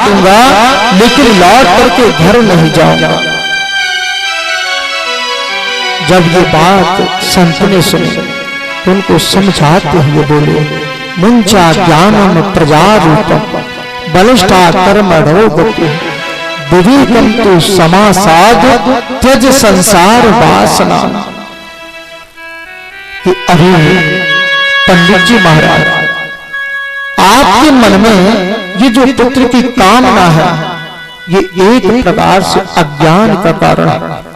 दूंगा, लेकिन लौट करके घर नहीं जाऊंगा। जब ये बात संत ने सुनी तो उनको समझाते हुए बोले, मुंचा ज्ञानम प्रजा रूपम बलिष्ठा कर्मणो गति विवेकम तु समासाद त्यज संसार वासना। कि अरे पंडित जी महाराज, आपके मन में ये जो पुत्र की कामना है, ये एक प्रकार से अज्ञान का कारण है।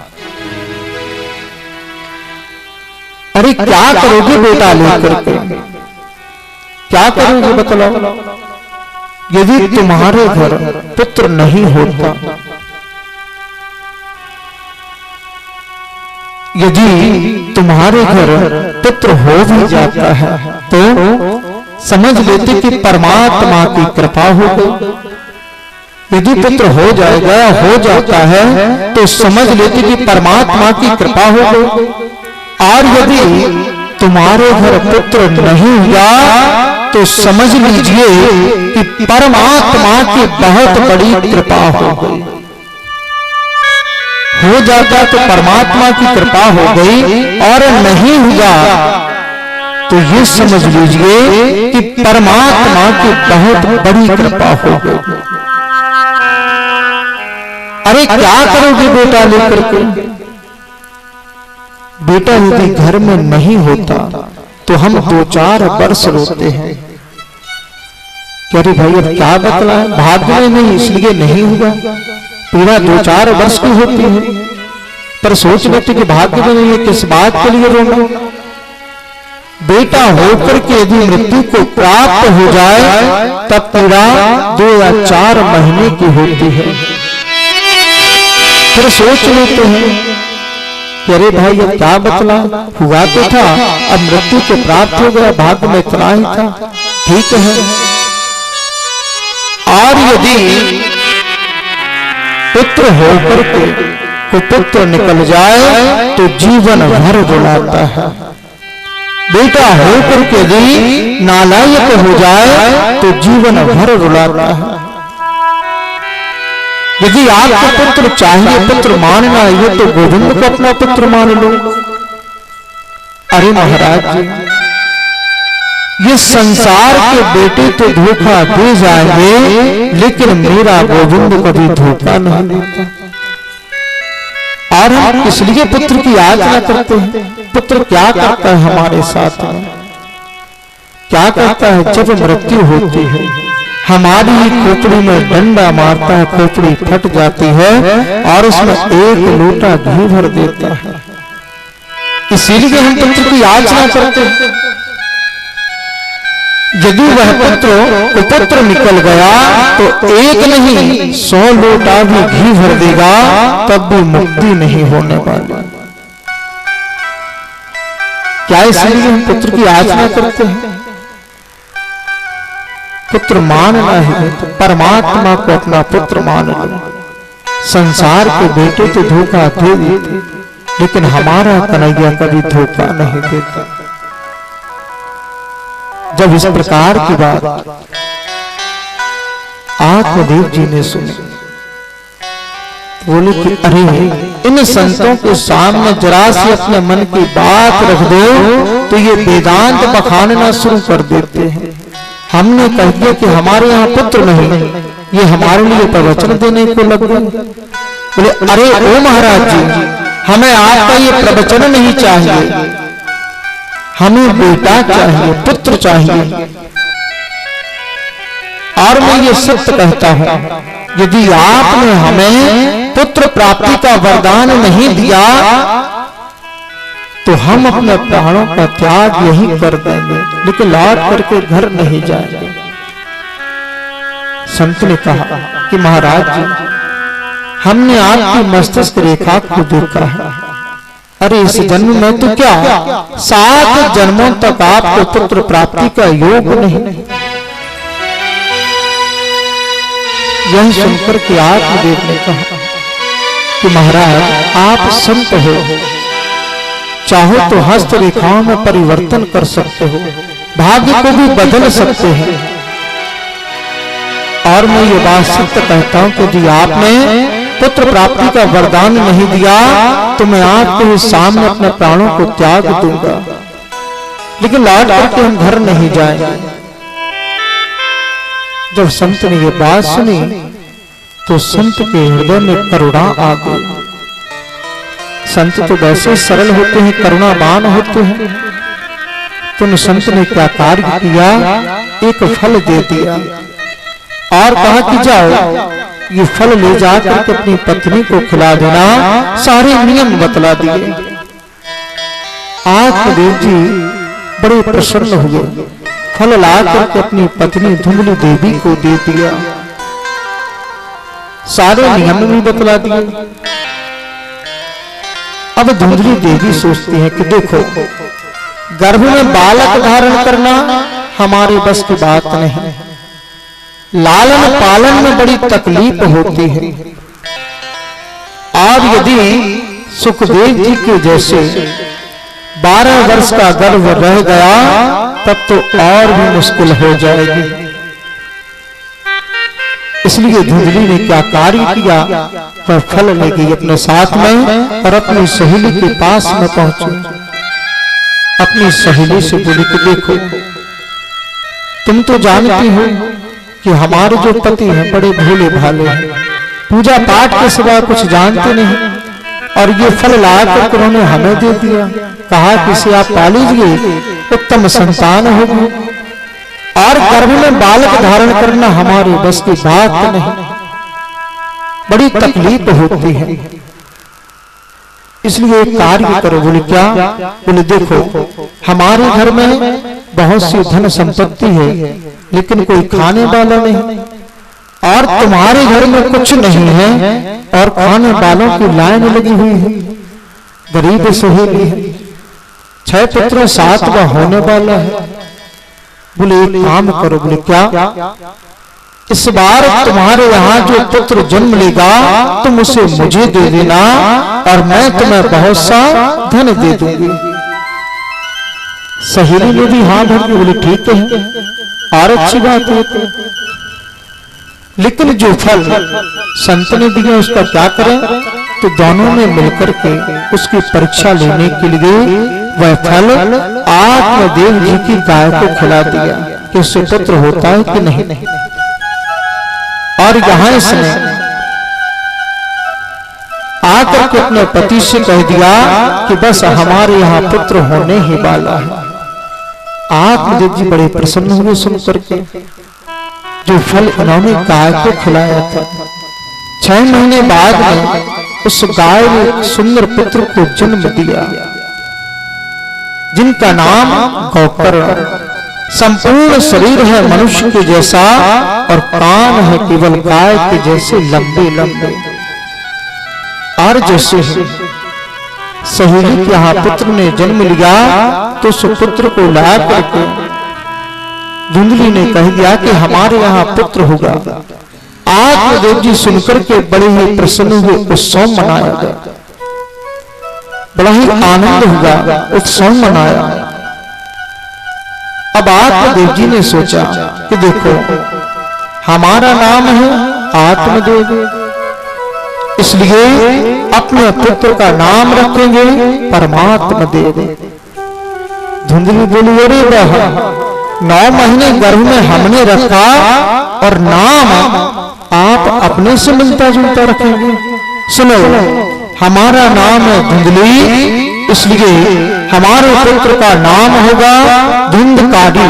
अरे क्या करोगे बेटा लेकर के, क्या करोगे बतलाओ? यदि तुम्हारे घर पुत्र नहीं होता, यदि तुम्हारे घर पुत्र हो भी जाता है तो समझ लेते कि परमात्मा की कृपा हो गई। यदि पुत्र हो जाएगा, हो जाता है तो समझ लेते कि परमात्मा की कृपा हो गई। और यदि तुम्हारे घर पुत्र नहीं हुआ तो समझ लीजिए कि परमात्मा की बहुत बड़ी कृपा हो गई। हो जाता तो परमात्मा की कृपा हो गई, और नहीं हुआ तो ये समझ लीजिए कि परमात्मा की बहुत बड़ी कृपा हो गई। अरे क्या करोगे बेटा लेकर के? बेटा यदि घर में नहीं होता तो हम 2-4 वर्ष रोते हैं कि अरे भाई अब क्या बतलाएं, भाग्य में नहीं इसलिए नहीं हुआ। पीड़ा 2-4 वर्ष की होती है, पर सोच लेते कि भाग्य में नहीं है, किस बात के लिए रोना। बेटा होकर के यदि मृत्यु को प्राप्त हो जाए तब पीड़ा 2 या 4 महीने की होती है। फिर सोच लेते हैं कि अरे भाई अब क्या बतला, हुआ तो था, अब मृत्यु को प्राप्त हो गया, भाग्य में इतना ही था, ठीक है। और यदि पुत्र होकर के कुपुत्र निकल जाए तो जीवन भर रुलाता है। बेटा होकर के यदि नालायक हो जाए तो जीवन भर रुलाता है। यदि आपको पुत्र चाहिए, पुत्र मानना है तो गोविंद को अपना पुत्र मान लो। अरे महाराज जी, ये संसार के बेटे तो धोखा दे जाएंगे, लेकिन मेरा गोविंद कभी धोखा नहीं देता। और हम इसलिए पुत्र की याचना करते हैं। पुत्र क्या करता है हमारे साथ में? क्या करता है? जब मृत्यु होती है हमारी खोपड़ी में डंडा मारता है, खोपड़ी फट जाती है और उसमें 1 लोटा घी भर देता है। इसीलिए हम पुत्र की याचना करते हैं। यदि वह पुत्र कुपुत्र निकल गया तो 1 नहीं 100 लोटा भी घी भर देगा, तब भी मुक्ति नहीं होने वाली। क्या इसलिए हम पुत्र की याचना करते हैं? पुत्र मानना है तो परमात्मा को अपना पुत्र मान लो। संसार के बेटे तो धोखा दे देते, लेकिन हमारा कन्हैया कभी धोखा नहीं देता। जब इस प्रकार की बात आत्मदेव जी ने सुनी, बोले कि अरे इन संतों के सामने जरा से अपने मन की बात रख दो तो ये वेदांत बखानना शुरू कर देते हैं। हमने कह दिया कि हमारे यहाँ पुत्र नहीं, ये हमारे लिए प्रवचन देने को लग गए। बोले अरे ओ महाराज जी, हमें आपका ये प्रवचन नहीं चाहिए, हमें बेटा चाहिए, पुत्र चाहिए। और मैं ये सत्य कहता हूं, यदि आपने हमें पुत्र प्राप्ति का वरदान नहीं दिया तो हम अपने प्राणों का त्याग यही कर देंगे, लेकिन लौट करके घर नहीं जाएंगे। संत ने कहा कि महाराज जी, हमने आपकी मस्तिष्क रेखा को देखा है। अरे इस जन्म में तो क्या 7 जन्मों तक आपको पुत्र प्राप्ति का योग नहीं। यह सुनकर के आत्मदेव ने कहा कि महाराज आप संत हो, चाहो तो हस्त रेखाओं में परिवर्तन कर सकते हो, भाग्य को भी बदल सकते हैं। और मैं ये बात सत्य कहता हूं कि यदि आपने पुत्र प्राप्ति का वरदान नहीं दिया तो मैं आपके ही सामने अपने प्राणों को त्याग दूंगा, लेकिन लौट करके हम घर नहीं जाएंगे। जब संत ने ये बात सुनी तो संत के हृदय में करुणा आ गई। संत तो वैसे सरल होते हैं, करुणावान होते हैं। तो उन संत ने क्या कार्य किया, एक फल दे दिया और कहा कि जाओ ये फल ले जाकर के अपनी पत्नी को खिला देना। सारे नियम बतला दिए। आत्मदेव जी बड़े प्रसन्न हुए, फल ला करके अपनी पत्नी धुंधली देवी को दे दिया, सारे नियम भी बतला दिए। अब धुंधली देवी सोचती है कि देखो, गर्भ में बालक धारण करना हमारे बस की बात नहीं, लालन पालन में बड़ी तकलीफ होती है। और यदि सुखदेव जी के जैसे 12 वर्ष का गर्भ रह गया तब तो और भी मुश्किल हो जाएगी। इसलिए धुंधली ने क्या कार्य किया, वह फल ले गई अपने साथ में और अपनी सहेली के पास में पहुंची। अपनी सहेली से बोली कि देखो, तुम तो जानती हो कि हमारे जो पति हैं बड़े भोले भाले हैं, पूजा पाठ के सिवा कुछ जानते नहीं, और ये फल लाकर उन्होंने हमें दे दिया, कहा कि इसे आप पालीजिए, उत्तम संतान होगी। और गर्भ में बालक धारण करना हमारे बस की बात नहीं, बड़ी तकलीफ होती है। इसलिए एक कार्य करो। बोले क्या? बोले देखो, हमारे घर में बहुत सी धन संपत्ति है लेकिन कोई खाने वाला नहीं, और तुम्हारे घर में कुछ नहीं है और खाने वालों की लाइन लगी हुई है, गरीब सहेली है, 6 पुत्र 7वां होने वाला है। बोले एक काम करो। बोले क्या? इस बार तुम्हारे यहाँ जो पुत्र जन्म लेगा तुम उसे मुझे दे देना और मैं तुम्हें बहुत सा धन दे दूंगी। सहेली ने भी हाँ भर के बोले ठीक है और अच्छी बात है। लेकिन जो फल संत ने दिया उसका क्या करें? तो दोनों ने मिलकर के उसकी परीक्षा लेने के लिए वह फल आत्मदेव जी की गाय को खिला दिया कि उससे पुत्र होता है कि नहीं। और यहां इसने आकर के अपने पति से कह दिया कि बस हमारे यहाँ पुत्र होने ही वाला है। आत्मदेव जी बड़े प्रसन्न हुए सुनकर के। जो फल उन्होंने गाय को खिलाया था, 6 महीने बाद में उस गाय ने एक सुंदर पुत्र को जन्म दिया जिनका नाम गौकर्ण। संपूर्ण शरीर है मनुष्य के जैसा और कान है केवल गाय के जैसे लंबे लंबे। और जैसे सहेली के यहाँ पुत्र ने जन्म लिया तो उस पुत्र को ला करके धुंधली ने कह दिया कि हमारे यहाँ पुत्र होगा। आत्मदेव जी सुनकर के बड़े ही प्रसन्न हुए, उत्सव मनाया गया, बड़ा ही आनंद हुआ, उत्सव मनाया। अब आत्मदेव जी ने सोचा कि देखो, हमारा नाम है आत्मदेव, इसलिए अपने पुत्र का नाम रखेंगे परमात्मा देव। धुंधली बोली, अरे वाह, 9 महीने गर्भ में हमने रखा और नाम आप अपने से मिलता जुलता रखेंगे। सुनो, हमारा नाम है धुंधली, इसलिए हमारे पुत्र का नाम होगा धुंधकारी।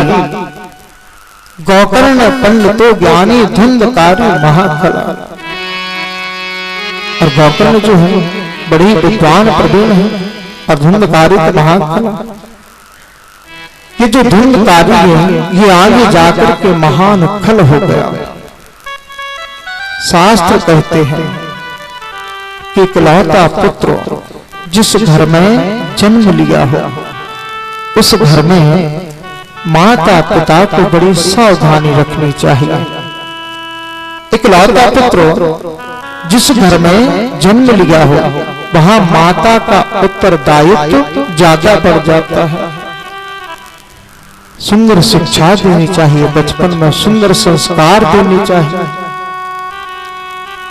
गौकर्ण पंडितो ज्ञानी धुंधकारी महाखला। और गौकर्ण जो है बड़ी विद्वान प्रवीण है और धुंधकारी का महाखला। ये जो धुंधकारी है ये आगे जाकर के महान खल हो गया। शास्त्र कहते हैं कि इकलौता पुत्र जिस घर में जन्म लिया हो उस घर में माता पिता को बड़ी सावधानी रखनी चाहिए। इकलौता पुत्र जिस घर में जन्म लिया हो वहां माता का उत्तरदायित्व ज्यादा बढ़ जाता है। सुंदर शिक्षा देनी चाहिए, बचपन में सुंदर संस्कार देने चाहिए।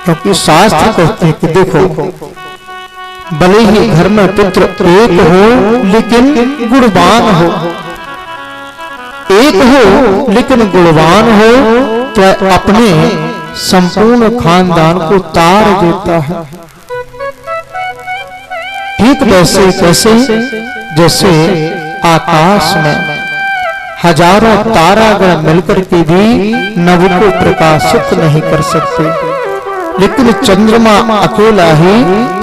क्योंकि शास्त्र कहते हैं कि देखो, भले ही घर में पुत्र एक हो लेकिन गुणवान हो, एक हो लेकिन गुणवान हो तो अपने संपूर्ण खानदान को तार देता है। ठीक वैसे कैसे, जैसे आकाश में हजारों तारागण मिलकर के भी नभ को प्रकाशित नहीं कर सकते, लेकिन चंद्रमा अकेला ही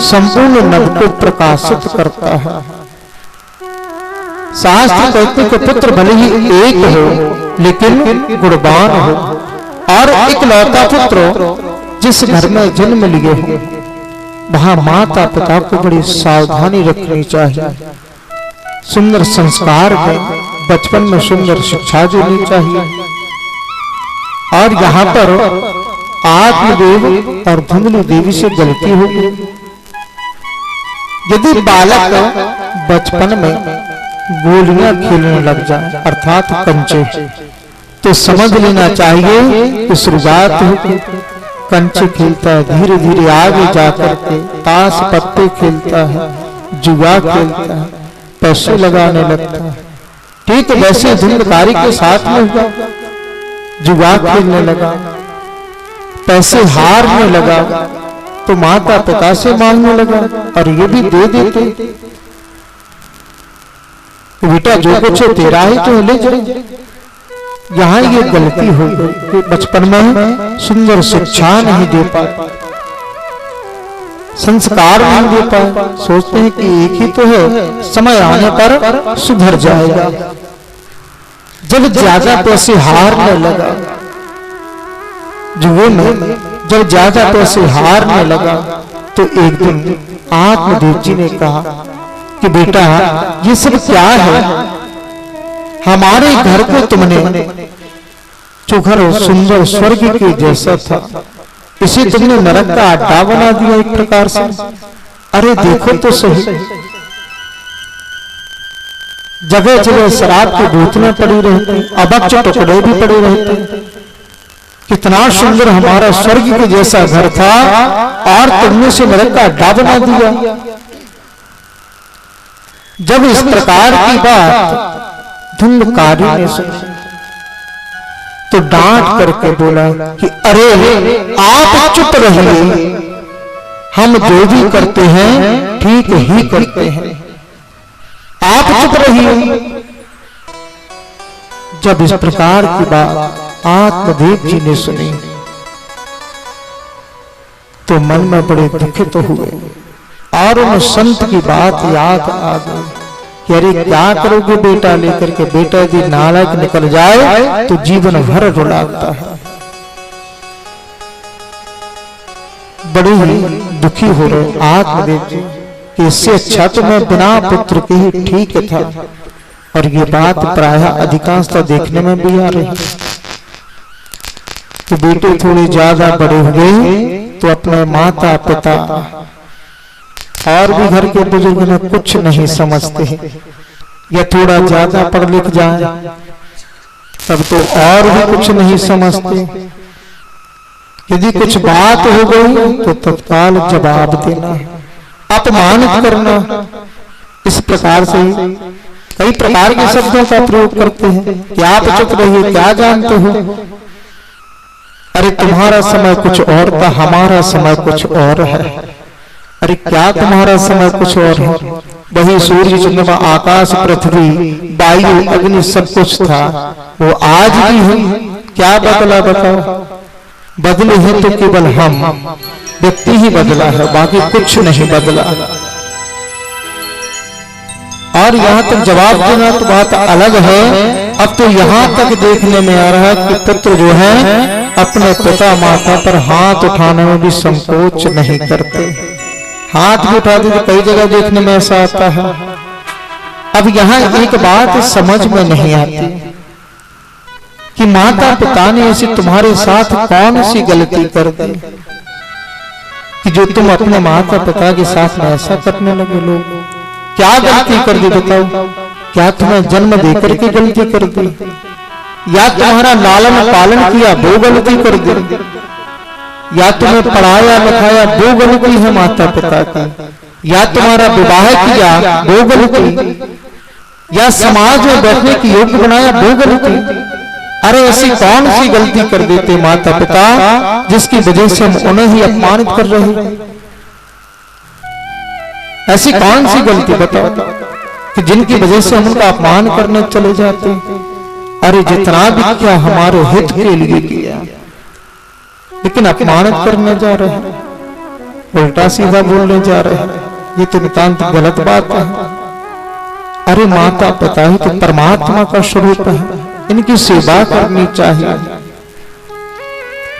संपूर्ण नभ को प्रकाशित करता है। शास्त्र कहते कि पुत्र भले ही एक हो लेकिन गुणवान हो, और इकलौता पुत्र जिस घर में जन्म लिए हो वहां माता पिता को बड़ी सावधानी रखनी चाहिए, सुंदर संस्कार दें, बचपन में सुंदर शिक्षा देनी चाहिए। और यहाँ पर आत्मदेव और धुंधली देवी से गलती होगी। यदि बालक बचपन में गोलियां खेलने लग जाए अर्थात कंचे, तो समझ लेना चाहिए कि शुरुआत होगी। कंचे खेलता है, धीरे धीरे आगे जाकर के ताश पत्ते खेलता है, जुआ खेलता है, पैसे लगाने लगता है। ठीक वैसे धुंधकारी के साथ में हुआ, जुआ खेलने लगा, पैसे हारने लगा, तो माता पिता से मांगने लगा और ये भी दे देते, बेटा जो कुछ है तेरा ही तो ले जाए। यहाँ ये गलती हो गई कि बचपन में सुंदर शिक्षा नहीं दे पाए, संस्कार नहीं दे पाए। सोचते हैं कि एक ही तो है, समय आने पर सुधर जाएगा। जब ज्यादा पैसे हारने लगा, जुए में जब ज्यादा पैसे हारने लगा, तो एक दिन आत्मदेव जी ने कहा कि बेटा ये सब क्या है, हमारे घर को तुमने जो घर सुंदर स्वर्ग के जैसा था, इसे तुमने नरक का अड्डा बना दिया एक प्रकार से। अरे देखो तो सही, जगह जगह शराब की बोतलें पड़ी रहती, अबच्च टुकड़े भी पड़े रहते। कितना सुंदर हमारा स्वर्ग के जैसा घर था और तुमने से नरक का अड्डा बना दिया। जब इस प्रकार की बात धुंधकारी ने सुनी तो डांट करके बोला कि अरे आप चुप रहिए, हम जो भी करते हैं ठीक ही करते हैं, आप चुप रहिए। जब इस प्रकार की बात आत्मदेव जी ने सुनी तो मन में बड़े दुखित हुए और उन संत की बात याद आ गई कि अरे क्या करोगे बेटा लेकर के, बेटा यदि नालायक निकल जाए तो जीवन भर रुलाता है। बड़े ही दुखी हो रहे आत्मदेव जी कि इससे अच्छा तो मैं बिना पुत्र के ही ठीक था। और ये बात प्रायः अधिकांशतः देखने में भी आ रही है कि बेटे थोड़े ज्यादा बड़े हुए तो अपने माता पिता और भी घर के बुजुर्ग में कुछ नहीं समझते हैं, या थोड़ा ज्यादा पढ़ लिख जाए तब तो और भी कुछ नहीं समझते। यदि कुछ बात हो गई तो तत्काल जवाब देना, अपमानित करना, इस प्रकार से कई प्रकार के शब्दों का प्रयोग करते हैं कि आप चुप रहिए, क्या जानते हो, अरे तुम्हारा समय कुछ और था, हमारा समय कुछ और है। अरे क्या तुम्हारा समय कुछ और है, वही सूर्य चंद्रमा आकाश पृथ्वी वायु अग्नि सब कुछ था, वो आज भी है। क्या बदला बताओ, बदले हैं तो केवल हम, व्यक्ति ही बदला है, बाकी कुछ नहीं बदला। और यहाँ तक जवाब देना तो बात अलग है। अब तो यहाँ तक देखने में आ रहा है कि पुत्र जो है अपने पिता माता पर हाथ उठाने में भी संकोच नहीं करते, हाथ भी उठा देते। कई जगह देखने में ऐसा आता है। अब यहाँ एक बात समझ में नहीं आती कि माता पिता ने ऐसी तुम्हारे साथ कौन सी गलती कर दी कि जो तुम अपने माता पिता के साथ में ऐसा करने लगे। लोग क्या गलती कर दी बताओ, क्या तुम्हें जन्म देकर के गलती कर दी, या तुम्हारा लालन पालन किया वो गलती कर दी, या तुम्हें पढ़ाया लिखाया वो गलती है माता पिता की, या तुम्हारा विवाह किया वो गलती, या समाज में बैठने की योग्य बनाया वो गलती। अरे ऐसी कौन सी गलती कर देते माता पिता जिसकी वजह से हम उन्हें ही अपमानित कर रहे हैं? ऐसी कौन सी गलती बताओ कि जिनकी वजह से हम उनका अपमान करने चले जाते? अरे जितना भी क्या हमारे हित के लिए किया, लेकिन अपमानित करने जा रहे हैं, उल्टा सीधा बोलने जा रहे हैं, ये तो नितांत गलत बात है। अरे माता पिता ही तो परमात्मा का स्वरूप है, इनकी सेवा करनी चाहिए।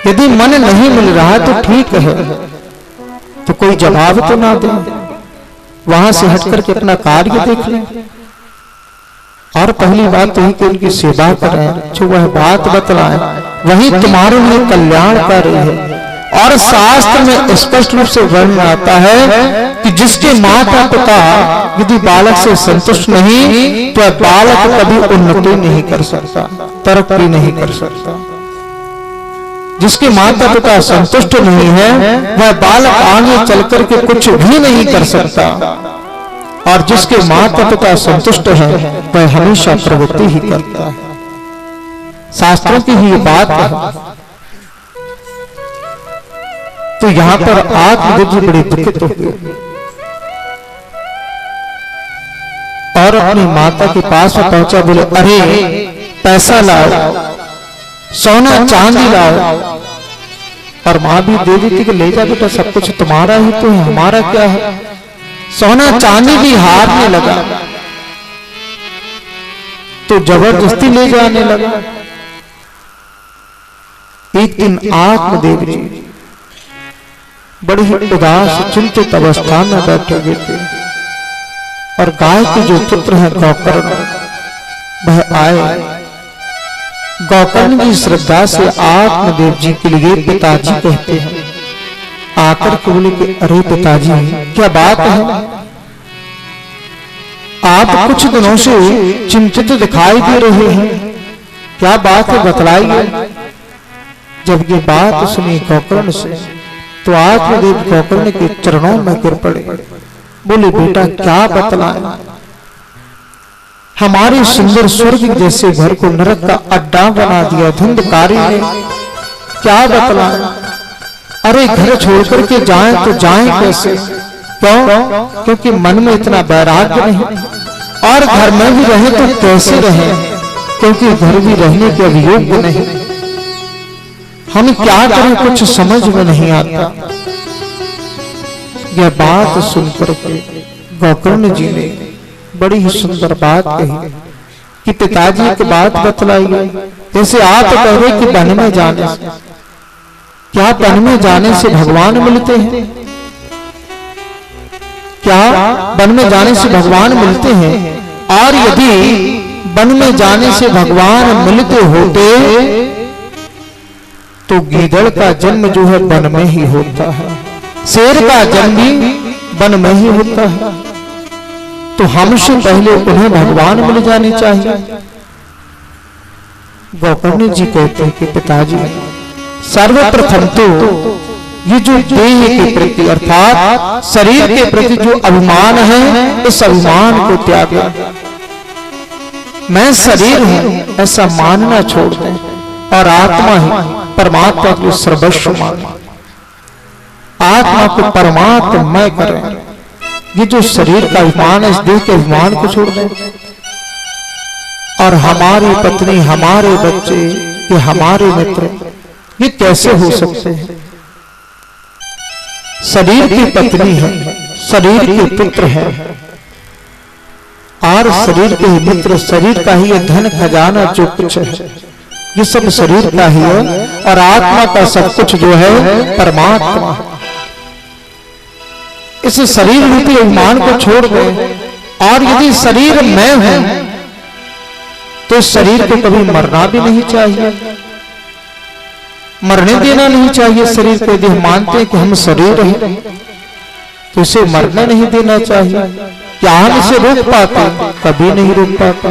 यदि मन नहीं मिल रहा है तो ठीक है, तो कोई जवाब तो ना दे, वहां से हट करके अपना कार्य देख लें। और पहली बात तो ही कि उनकी सेवा करें, जो वह बात बतलाएं वही तुम्हारे लिए कल्याणकारी है। और शास्त्र में स्पष्ट रूप से वर्णन आता है कि जिसके माता पिता यदि बालक से संतुष्ट नहीं तो बालक कभी उन्नति नहीं कर सकता, तरक्की नहीं कर सकता। जिसके माता पिता संतुष्ट नहीं है वह बालक आगे चलकर के कुछ भी नहीं कर सकता, और जिसके माता पिता संतुष्ट है वह हमेशा प्रगति ही करता है। शास्त्रों की ही बात है। तो यहां पर आत्मबुद्धि बड़ी दुखित हो गई और अपनी माता के पास में पहुंचा, बोले अरे पैसा लाओ, सोना चांदी लाओ। और मां भी दे दी थी कि ले जा बेटा, सब कुछ तुम्हारा ही तो है, हमारा क्या है। सोना चांदी भी हारने लगा तो जबरदस्ती ले जाने लगा। एक दिन आत्मदेव जी बड़े ही उदास चिंतित अवस्था में बैठे हुए थे, और गाय के जो पुत्र है गोकर्ण वह आए। गोकर्ण की श्रद्धा से आत्मदेव जी के लिए पिताजी कहते हैं। आकर के बोले कि अरे पिताजी क्या बात है, आप कुछ दिनों से चिंतित दिखाई दे रहे हैं, क्या बात है बतलाइए। जब ये बात सुनी गोकर्ण से तो आत्मदेव गोकर्ण के चरणों में गिर पड़े। बोले बेटा क्या बतलाएं, हमारे सुंदर स्वर्ग जैसे घर को नरक का अड्डा बना दिया धुंधकारी ने, क्या बतलाएं। अरे घर छोड़कर के जाएं तो जाएं कैसे, क्यों? क्योंकि मन में इतना वैराग्य नहीं, और घर में भी रहे तो कैसे रहे, क्योंकि घर भी रहने के अभियोग्य नहीं। हम क्या करें कुछ समझ में नहीं आता। यह बात सुनकर के गोकर्ण जी ने बड़ी ही सुंदर बात कही कि पिताजी एक बात बतलाइए। जैसे आप कह रहे कि वन में जाने से, क्या वन में जाने से भगवान मिलते हैं? क्या वन में जाने से भगवान मिलते हैं? और यदि वन में जाने से भगवान मिलते होते तो गीदड़ का जन्म जो है वन में ही होता है, शेर का जन्म भी वन में ही होता है। तो हमसे पहले उन्हें भगवान मिल जाने चाहिए। गोकर्ण जी कहते हैं कि पिताजी सर्वप्रथम तो ये जो देह के प्रति अर्थात शरीर के प्रति जो अभिमान है, इस अभिमान को त्यागें। मैं शरीर हूं ऐसा मानना छोड़ दें और आत्मा ही परमात्मा को सर्वस्व माने, आत्मा को परमात्मा करें। ये जो शरीर का अभिमान है, इस देह के अभिमान को छोड़ दें। और हमारी पत्नी, हमारे बच्चे, ये हमारे मित्र, ये कैसे हो सकते हैं? शरीर की पत्नी है, शरीर के पुत्र है, और शरीर के मित्र, शरीर का ही धन खजाना जो कुछ है ये सब शरीर का ही है, और आत्मा का सब कुछ जो है परमात्मा। इस शरीर रूपी अभिमान को छोड़ दे, और यदि शरीर मैं हूं तो शरीर को कभी मरना भी नहीं चाहिए, मरने देना नहीं चाहिए शरीर को। यदि हम मानते हैं कि हम शरीर हैं तो इसे मरने नहीं देना चाहिए। क्या हम इसे रोक पाते? कभी नहीं रोक पाते।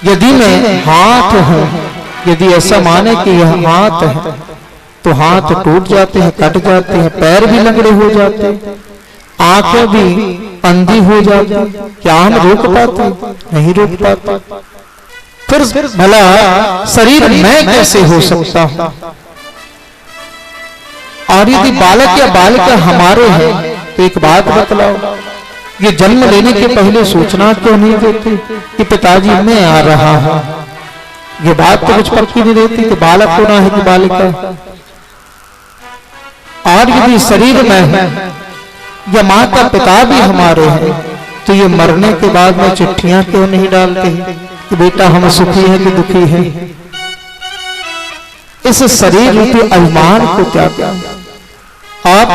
यदि मैं हाथ हूं, यदि ऐसा माने कि यह हाथ है, तो हाथ टूट जाते हैं, कट जाते हैं, पैर भी लंगड़े हो जाते हैं, आंखें भी अंधी हो जाती। क्या हम रोक पाते? नहीं रोक पाते। फिर भला शरीर मैं कैसे हो सकता हूं? और यदि बालक या बालिका हमारे हैं तो एक बात बतलाओ, ये जन्म लेने के पहले सूचना क्यों नहीं देते कि पिताजी मैं आ रहा हूं? ये बात तो कुछ पक्की नहीं रहती कि बालक होना है कि बालिका। और यदि शरीर में है या माता पिता भी हमारे हैं, तो ये मरने के बाद में चिट्ठियां क्यों नहीं डालते कि बेटा हम सुखी हैं कि दुखी हैं? इस शरीर रूपी अभिमान को त्यागा। आप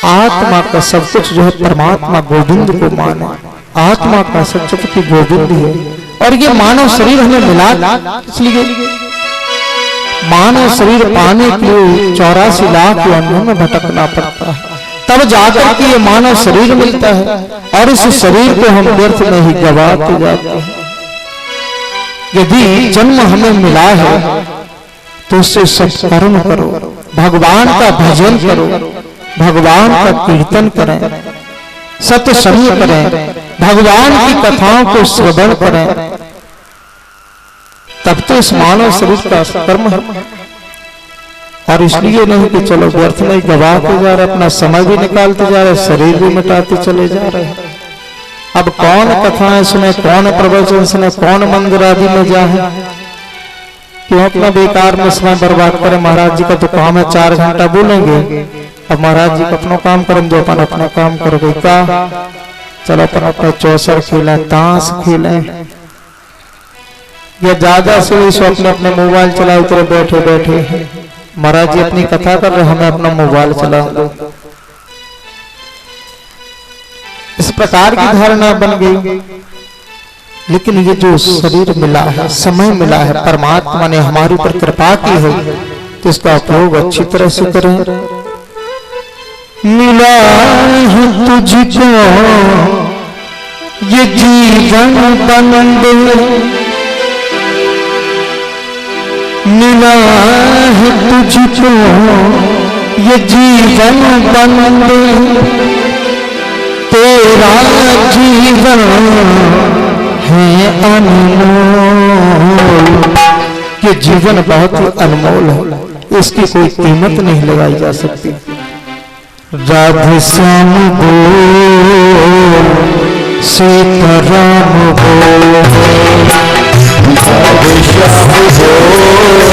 आत्मा का सब कुछ जो है परमात्मा गोविंद को माने। आत्मा का सच की गोविंद है। और ये मानव शरीर हमें मिला इसलिए मानव शरीर पाने के लिए 84 लाख योनियों में भटकना पड़ता है, तब जाकर के ये मानव शरीर मिलता है। और इस शरीर को हम व्यर्थ में ही गवाते जाते हैं। यदि जन्म हमें मिला है तो उससे सत्कर्म करो, भगवान का भजन करो, भगवान का कीर्तन करें, सत्संग करें, भगवान की कथाओं को श्रवण करें, तब तो इस मानव शरीर का कर्म है। और इसलिए नहीं कि चलो व्यर्थ में गवाते जा रहे, अपना समय भी निकालते जा रहे, शरीर भी मिटाते चले जा रहे। अब कौन कथाएं सुने, कौन प्रवचन सुने, कौन मंदिर आदि में जाए? क्यों अपना बेकार में समय बर्बाद करें? महाराज जी का तो काम है 4 घंटा बोलेंगे, अब महाराज जी का अपना काम करें, जो अपन अपना काम करोगे क्या? चलो अपन अपना चौसर खेलें, ताश खेलें, या ज्यादा से अपने अपने मोबाइल चलाओ तो बैठे बैठे। महाराज जी अपनी कथा कर रहे, हमें अपना मोबाइल चलाओ। इस प्रकार की धारणा बन गई। लेकिन ये जो शरीर मिला है, समय मिला है, परमात्मा ने हमारे ऊपर कृपा की है, तो इसका उपयोग अच्छी तरह से करें। मिला है तुझको ये जीवन बंदे, मिला है तुझको ये जीवन बंदे, तेरा जीवन है अनमोल। ये जीवन बहुत ही अनमोल है, इसकी कोई कीमत नहीं लगाई जा सकती। राधे श्याम बोल, सीताराम बोल, राधे श्याम बोल,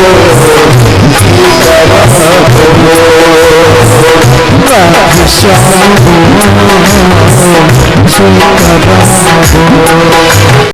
सीताराम बोल, राधे श्याम बोल, सीताराम बोल।